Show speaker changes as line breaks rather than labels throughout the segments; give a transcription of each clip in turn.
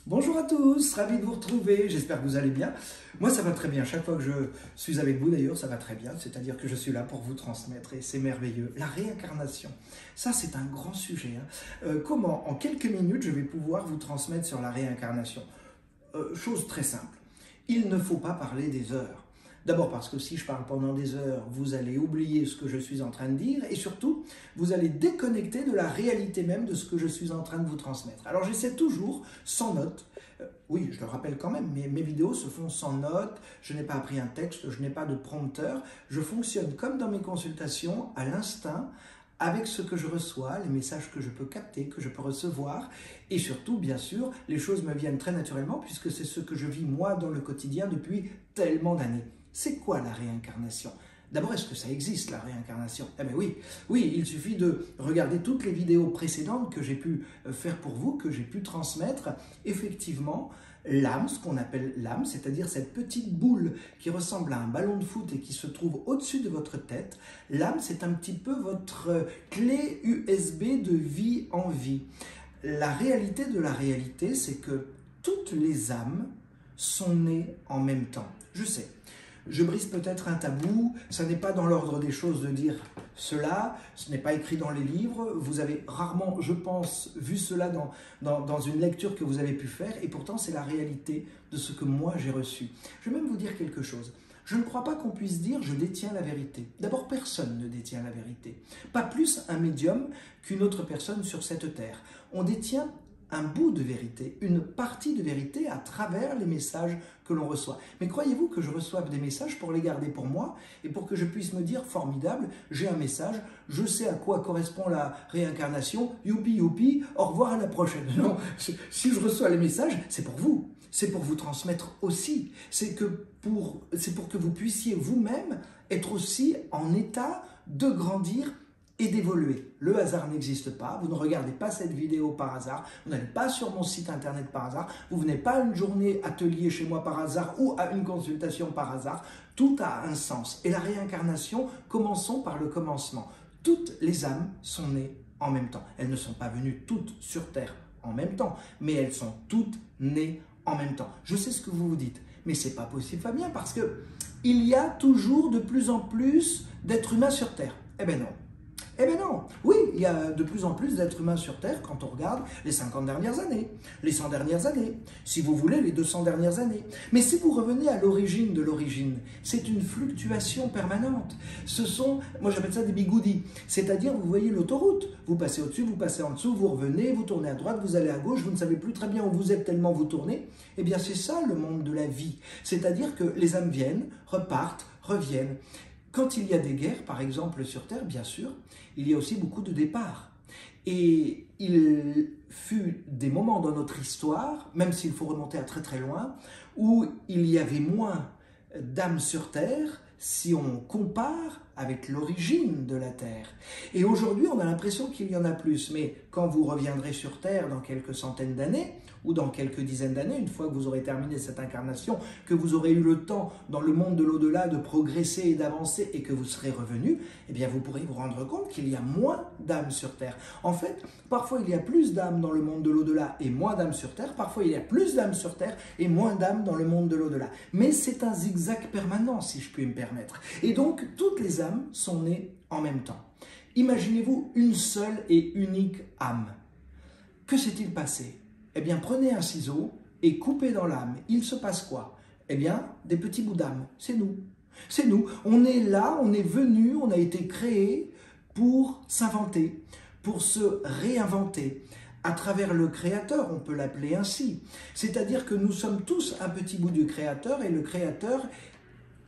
Bonjour à tous, ravi de vous retrouver, j'espère que vous allez bien. Moi ça va très bien, chaque fois que je suis avec vous d'ailleurs ça va très bien, c'est-à-dire que je suis là pour vous transmettre et c'est merveilleux. La réincarnation, ça c'est un grand sujet. Comment en quelques minutes je vais pouvoir vous transmettre sur la réincarnation? Chose très simple, il ne faut pas parler des heures. D'abord parce que si je parle pendant des heures, vous allez oublier ce que je suis en train de dire et surtout, vous allez déconnecter de la réalité même de ce que je suis en train de vous transmettre. Alors j'essaie toujours, sans notes, oui, je le rappelle quand même, mes vidéos se font sans notes, je n'ai pas appris un texte, je n'ai pas de prompteur, je fonctionne comme dans mes consultations, à l'instinct, avec ce que je reçois, les messages que je peux capter, que je peux recevoir, et surtout, bien sûr, les choses me viennent très naturellement, puisque c'est ce que je vis moi dans le quotidien depuis tellement d'années. C'est quoi la réincarnation? D'abord, est-ce que ça existe, la réincarnation? Eh bien oui, oui, il suffit de regarder toutes les vidéos précédentes que j'ai pu faire pour vous, que j'ai pu transmettre. Effectivement, l'âme, ce qu'on appelle l'âme, c'est-à-dire cette petite boule qui ressemble à un ballon de foot et qui se trouve au-dessus de votre tête, l'âme, c'est un petit peu votre clé USB de vie en vie. La réalité de la réalité, c'est que toutes les âmes sont nées en même temps. Je sais. Je brise peut-être un tabou, ça n'est pas dans l'ordre des choses de dire cela, ce n'est pas écrit dans les livres, vous avez rarement, je pense, vu cela dans une lecture que vous avez pu faire, et pourtant c'est la réalité de ce que moi j'ai reçu. Je vais même vous dire quelque chose. Je ne crois pas qu'on puisse dire « je détiens la vérité ». D'abord, personne ne détient la vérité. Pas plus un médium qu'une autre personne sur cette terre. On détient un bout de vérité, une partie de vérité à travers les messages que l'on reçoit. Mais croyez-vous que je reçoive des messages pour les garder pour moi et pour que je puisse me dire, formidable, j'ai un message, je sais à quoi correspond la réincarnation, youpi youpi, au revoir à la prochaine. Non, si je reçois les messages, c'est pour vous. C'est pour vous transmettre aussi. C'est pour que vous puissiez vous-même être aussi en état de grandir et d'évoluer. Le hasard n'existe pas, vous ne regardez pas cette vidéo par hasard, vous n'allez pas sur mon site internet par hasard, vous venez pas à une journée atelier chez moi par hasard ou à une consultation par hasard, tout a un sens. Et la réincarnation, commençons par le commencement. Toutes les âmes sont nées en même temps. Elles ne sont pas venues toutes sur Terre en même temps, mais elles sont toutes nées en même temps. Je sais ce que vous vous dites, mais c'est pas possible, Fabien, parce que il y a toujours de plus en plus d'êtres humains sur Terre. Eh bien non. Eh bien non, oui, il y a de plus en plus d'êtres humains sur Terre quand on regarde les 50 dernières années, les 100 dernières années, si vous voulez les 200 dernières années. Mais si vous revenez à l'origine de l'origine, c'est une fluctuation permanente. Ce sont, moi j'appelle ça des bigoudis, c'est-à-dire vous voyez l'autoroute, vous passez au-dessus, vous passez en dessous, vous revenez, vous tournez à droite, vous allez à gauche, vous ne savez plus très bien où vous êtes tellement vous tournez. Eh bien c'est ça le monde de la vie, c'est-à-dire que les âmes viennent, repartent, reviennent. Quand il y a des guerres, par exemple, sur Terre, bien sûr, il y a aussi beaucoup de départs. Et il fut des moments dans notre histoire, même s'il faut remonter à très très loin, où il y avait moins d'âmes sur Terre si on compare avec l'origine de la Terre. Et aujourd'hui, on a l'impression qu'il y en a plus. Mais quand vous reviendrez sur Terre dans quelques centaines d'années, ou dans quelques dizaines d'années, une fois que vous aurez terminé cette incarnation, que vous aurez eu le temps dans le monde de l'au-delà de progresser et d'avancer et que vous serez revenu, eh bien vous pourrez vous rendre compte qu'il y a moins d'âmes sur Terre. En fait, parfois il y a plus d'âmes dans le monde de l'au-delà et moins d'âmes sur Terre, parfois il y a plus d'âmes sur Terre et moins d'âmes dans le monde de l'au-delà. Mais c'est un zigzag permanent, si je puis me permettre. Et donc, toutes les âmes sont nées en même temps. Imaginez-vous une seule et unique âme. Que s'est-il passé ? Eh bien, prenez un ciseau et coupez dans l'âme. Il se passe quoi? Eh bien, des petits bouts d'âme. C'est nous. C'est nous. On est là, on est venu, on a été créé pour s'inventer, pour se réinventer. À travers le Créateur, on peut l'appeler ainsi. C'est-à-dire que nous sommes tous un petit bout du Créateur et le Créateur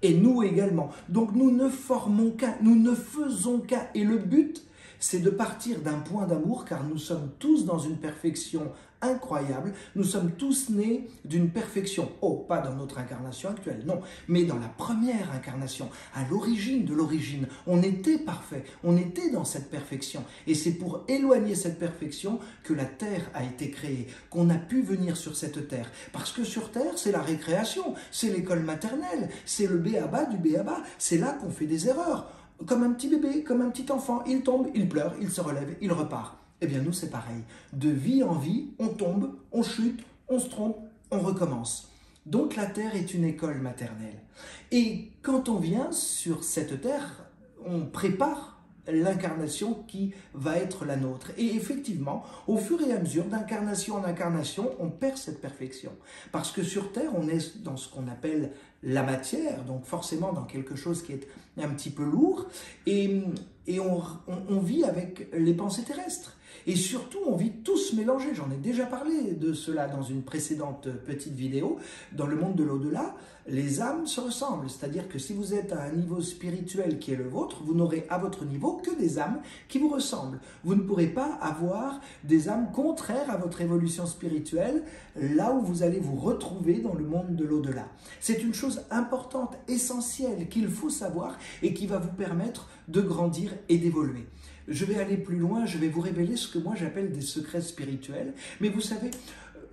est nous également. Donc nous ne formons qu'un, nous ne faisons qu'un. Et le but, c'est de partir d'un point d'amour, car nous sommes tous dans une perfection incroyable. Nous sommes tous nés d'une perfection. Oh, pas dans notre incarnation actuelle, non, mais dans la première incarnation, à l'origine de l'origine. On était parfait, on était dans cette perfection. Et c'est pour éloigner cette perfection que la Terre a été créée, qu'on a pu venir sur cette Terre. Parce que sur Terre, c'est la récréation, c'est l'école maternelle, c'est le b.a.-ba du b.a.-ba. C'est là qu'on fait des erreurs. Comme un petit bébé, comme un petit enfant, il tombe, il pleure, il se relève, il repart. Eh bien nous c'est pareil, de vie en vie, on tombe, on chute, on se trompe, on recommence. Donc la Terre est une école maternelle. Et quand on vient sur cette Terre, on prépare l'incarnation qui va être la nôtre. Et effectivement, au fur et à mesure, d'incarnation en incarnation, on perd cette perfection. Parce que sur Terre, on est dans ce qu'on appelle la matière, donc forcément dans quelque chose qui est un petit peu lourd, et on vit avec les pensées terrestres. Et surtout, on vit tous mélangés. J'en ai déjà parlé de cela dans une précédente petite vidéo. Dans le monde de l'au-delà, les âmes se ressemblent. C'est-à-dire que si vous êtes à un niveau spirituel qui est le vôtre, vous n'aurez à votre niveau que des âmes qui vous ressemblent. Vous ne pourrez pas avoir des âmes contraires à votre évolution spirituelle, là où vous allez vous retrouver dans le monde de l'au-delà. C'est une chose importante, essentielle, qu'il faut savoir et qui va vous permettre de grandir et d'évoluer. Je vais aller plus loin, je vais vous révéler ce que moi j'appelle des secrets spirituels. Mais vous savez,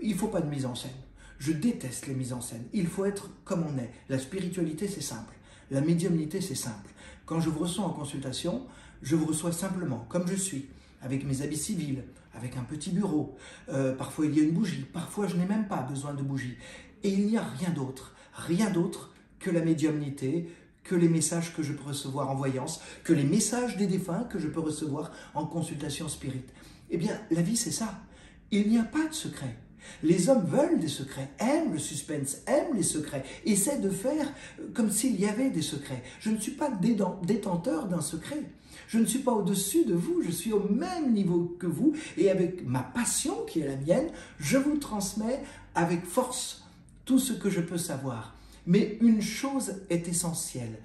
il ne faut pas de mise en scène. Je déteste les mises en scène. Il faut être comme on est. La spiritualité, c'est simple. La médiumnité, c'est simple. Quand je vous reçois en consultation, je vous reçois simplement, comme je suis, avec mes habits civils, avec un petit bureau. Parfois, il y a une bougie. Parfois, je n'ai même pas besoin de bougie. Et il n'y a rien d'autre que la médiumnité, que les messages que je peux recevoir en voyance, que les messages des défunts que je peux recevoir en consultation spirit. Eh bien, la vie, c'est ça. Il n'y a pas de secret. Les hommes veulent des secrets, aiment le suspense, aiment les secrets, essaient de faire comme s'il y avait des secrets. Je ne suis pas détenteur d'un secret. Je ne suis pas au-dessus de vous, je suis au même niveau que vous et avec ma passion qui est la mienne, je vous transmets avec force tout ce que je peux savoir. Mais une chose est essentielle.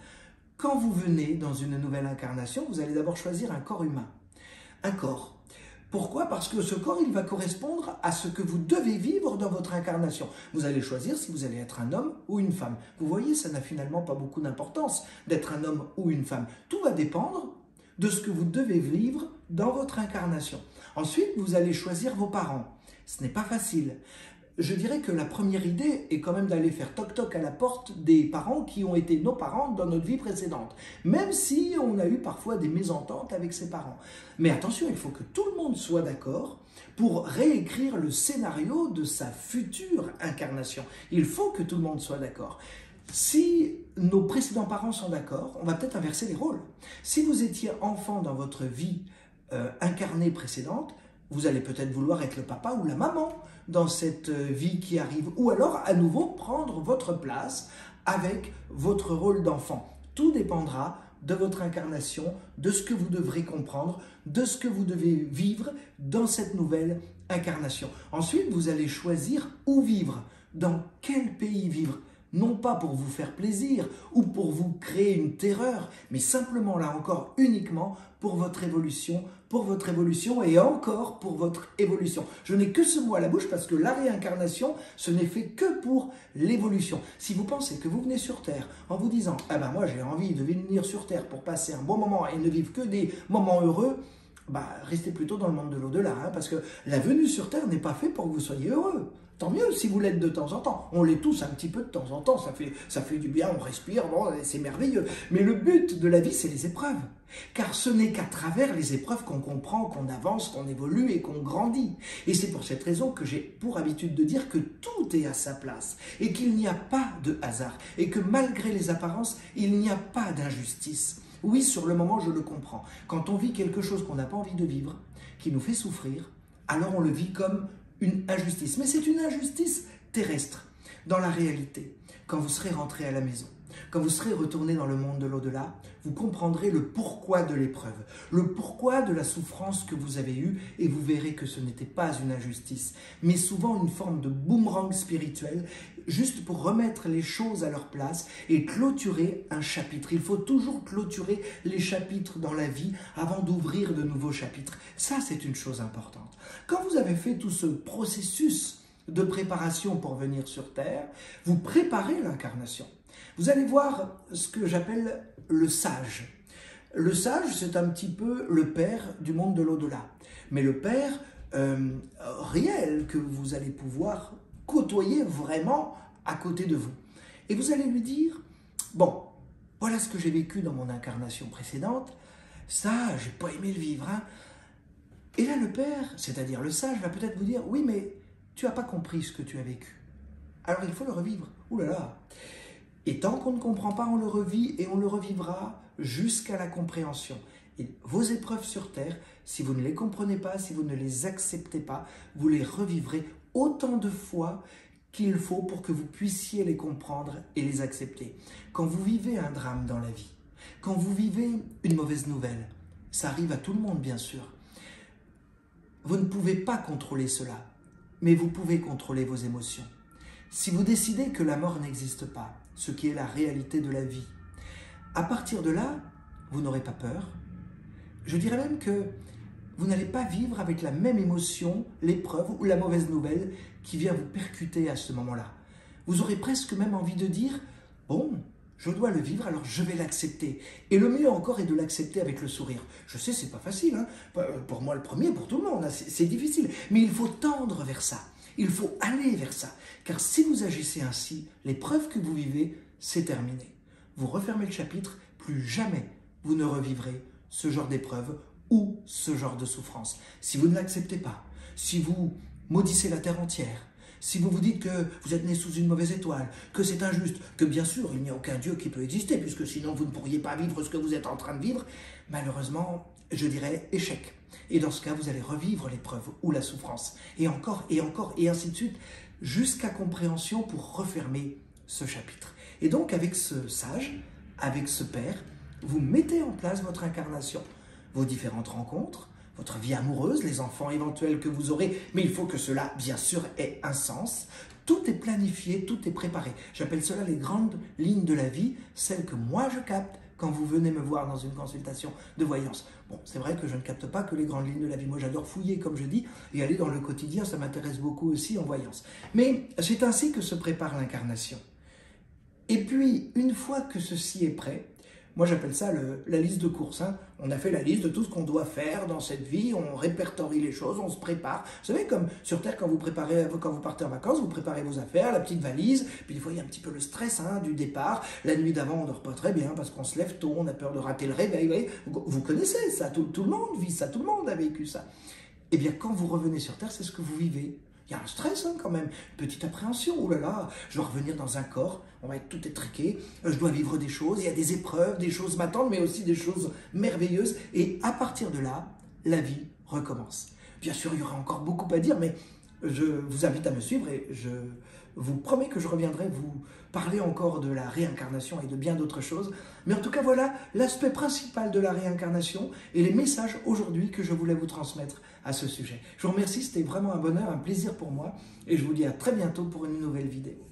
Quand vous venez dans une nouvelle incarnation, vous allez d'abord choisir un corps humain. Un corps. Pourquoi? Parce que ce corps, il va correspondre à ce que vous devez vivre dans votre incarnation. Vous allez choisir si vous allez être un homme ou une femme. Vous voyez, ça n'a finalement pas beaucoup d'importance d'être un homme ou une femme. Tout va dépendre de ce que vous devez vivre dans votre incarnation. Ensuite, vous allez choisir vos parents. Ce n'est pas facile. Je dirais que la première idée est quand même d'aller faire toc-toc à la porte des parents qui ont été nos parents dans notre vie précédente. Même si on a eu parfois des mésententes avec ses parents. Mais attention, il faut que tout le monde soit d'accord pour réécrire le scénario de sa future incarnation. Il faut que tout le monde soit d'accord. Si nos précédents parents sont d'accord, on va peut-être inverser les rôles. Si vous étiez enfant dans votre vie incarnée précédente, vous allez peut-être vouloir être le papa ou la maman dans cette vie qui arrive, ou alors à nouveau prendre votre place avec votre rôle d'enfant. Tout dépendra de votre incarnation, de ce que vous devrez comprendre, de ce que vous devez vivre dans cette nouvelle incarnation. Ensuite, vous allez choisir où vivre, dans quel pays vivre. Non pas pour vous faire plaisir ou pour vous créer une terreur, mais simplement, là encore, uniquement pour votre évolution et encore pour votre évolution. Je n'ai que ce mot à la bouche parce que la réincarnation, ce n'est fait que pour l'évolution. Si vous pensez que vous venez sur Terre en vous disant « Ah ben moi j'ai envie de venir sur Terre pour passer un bon moment et ne vivre que des moments heureux », restez plutôt dans le monde de l'au-delà, parce que la venue sur Terre n'est pas faite pour que vous soyez heureux. Tant mieux si vous l'êtes de temps en temps. On l'est tous un petit peu de temps en temps, ça fait du bien, on respire, bon, c'est merveilleux. Mais le but de la vie, c'est les épreuves. Car ce n'est qu'à travers les épreuves qu'on comprend, qu'on avance, qu'on évolue et qu'on grandit. Et c'est pour cette raison que j'ai pour habitude de dire que tout est à sa place et qu'il n'y a pas de hasard et que malgré les apparences, il n'y a pas d'injustice. Oui, sur le moment, je le comprends. Quand on vit quelque chose qu'on n'a pas envie de vivre, qui nous fait souffrir, alors on le vit comme une injustice. Mais c'est une injustice terrestre. Dans la réalité, quand vous serez rentré à la maison, quand vous serez retourné dans le monde de l'au-delà, vous comprendrez le pourquoi de l'épreuve, le pourquoi de la souffrance que vous avez eue et vous verrez que ce n'était pas une injustice, mais souvent une forme de boomerang spirituel, juste pour remettre les choses à leur place et clôturer un chapitre. Il faut toujours clôturer les chapitres dans la vie avant d'ouvrir de nouveaux chapitres. Ça, c'est une chose importante. Quand vous avez fait tout ce processus de préparation pour venir sur Terre, vous préparez l'incarnation. Vous allez voir ce que j'appelle le sage. Le sage, c'est un petit peu le père du monde de l'au-delà. Mais le père réel que vous allez pouvoir côtoyer vraiment à côté de vous. Et vous allez lui dire, bon, voilà ce que j'ai vécu dans mon incarnation précédente, ça, j'ai pas aimé le vivre. Et là, le père, c'est-à-dire le sage, va peut-être vous dire, oui, mais tu n'as pas compris ce que tu as vécu. Alors il faut le revivre. Ouh là là. Et tant qu'on ne comprend pas, on le revit et on le revivra jusqu'à la compréhension. Et vos épreuves sur terre, si vous ne les comprenez pas, si vous ne les acceptez pas, vous les revivrez autant de fois qu'il faut pour que vous puissiez les comprendre et les accepter. Quand vous vivez un drame dans la vie, quand vous vivez une mauvaise nouvelle, ça arrive à tout le monde bien sûr, vous ne pouvez pas contrôler cela, mais vous pouvez contrôler vos émotions. Si vous décidez que la mort n'existe pas, ce qui est la réalité de la vie, à partir de là, vous n'aurez pas peur. Je dirais même que vous n'allez pas vivre avec la même émotion l'épreuve ou la mauvaise nouvelle qui vient vous percuter à ce moment-là. Vous aurez presque même envie de dire « Bon, je dois le vivre, alors je vais l'accepter. » Et le mieux encore est de l'accepter avec le sourire. Je sais, c'est pas facile, hein. Pour moi le premier, pour tout le monde, hein. C'est difficile. Mais il faut tendre vers ça. Il faut aller vers ça. Car si vous agissez ainsi, l'épreuve que vous vivez, c'est terminé. Vous refermez le chapitre, plus jamais vous ne revivrez ce genre d'épreuve ou ce genre de souffrance. Si vous ne l'acceptez pas, si vous maudissez la terre entière, si vous vous dites que vous êtes né sous une mauvaise étoile, que c'est injuste, que bien sûr il n'y a aucun Dieu qui peut exister, puisque sinon vous ne pourriez pas vivre ce que vous êtes en train de vivre, malheureusement, je dirais échec. Et dans ce cas, vous allez revivre l'épreuve ou la souffrance. Et encore, et ainsi de suite, jusqu'à compréhension pour refermer ce chapitre. Et donc, avec ce sage, avec ce père, vous mettez en place votre incarnation, vos différentes rencontres, votre vie amoureuse, les enfants éventuels que vous aurez, mais il faut que cela, bien sûr, ait un sens. Tout est planifié, tout est préparé. J'appelle cela les grandes lignes de la vie, celles que moi je capte quand vous venez me voir dans une consultation de voyance. Bon, c'est vrai que je ne capte pas que les grandes lignes de la vie. Moi, j'adore fouiller, comme je dis, et aller dans le quotidien, ça m'intéresse beaucoup aussi en voyance. Mais c'est ainsi que se prépare l'incarnation. Et puis, une fois que ceci est prêt, moi j'appelle ça la liste de courses. Hein. On a fait la liste de tout ce qu'on doit faire dans cette vie, on répertorie les choses, on se prépare. Vous savez, comme sur Terre, quand vous partez en vacances, vous préparez vos affaires, la petite valise, puis des fois il y a un petit peu le stress du départ. La nuit d'avant, on ne dort pas très bien parce qu'on se lève tôt, on a peur de rater le réveil. Vous connaissez ça, tout le monde vit ça, tout le monde a vécu ça. Eh bien, quand vous revenez sur Terre, c'est ce que vous vivez. Il y a un stress quand même, une petite appréhension. Oh là là, je dois revenir dans un corps, on va être tout étriqué, je dois vivre des choses, il y a des épreuves, des choses m'attendent, mais aussi des choses merveilleuses. Et à partir de là, la vie recommence. Bien sûr, il y aura encore beaucoup à dire, mais je vous invite à me suivre et je vous promets que je reviendrai vous parler encore de la réincarnation et de bien d'autres choses. Mais en tout cas, voilà l'aspect principal de la réincarnation et les messages aujourd'hui que je voulais vous transmettre à ce sujet. Je vous remercie, c'était vraiment un bonheur, un plaisir pour moi et je vous dis à très bientôt pour une nouvelle vidéo.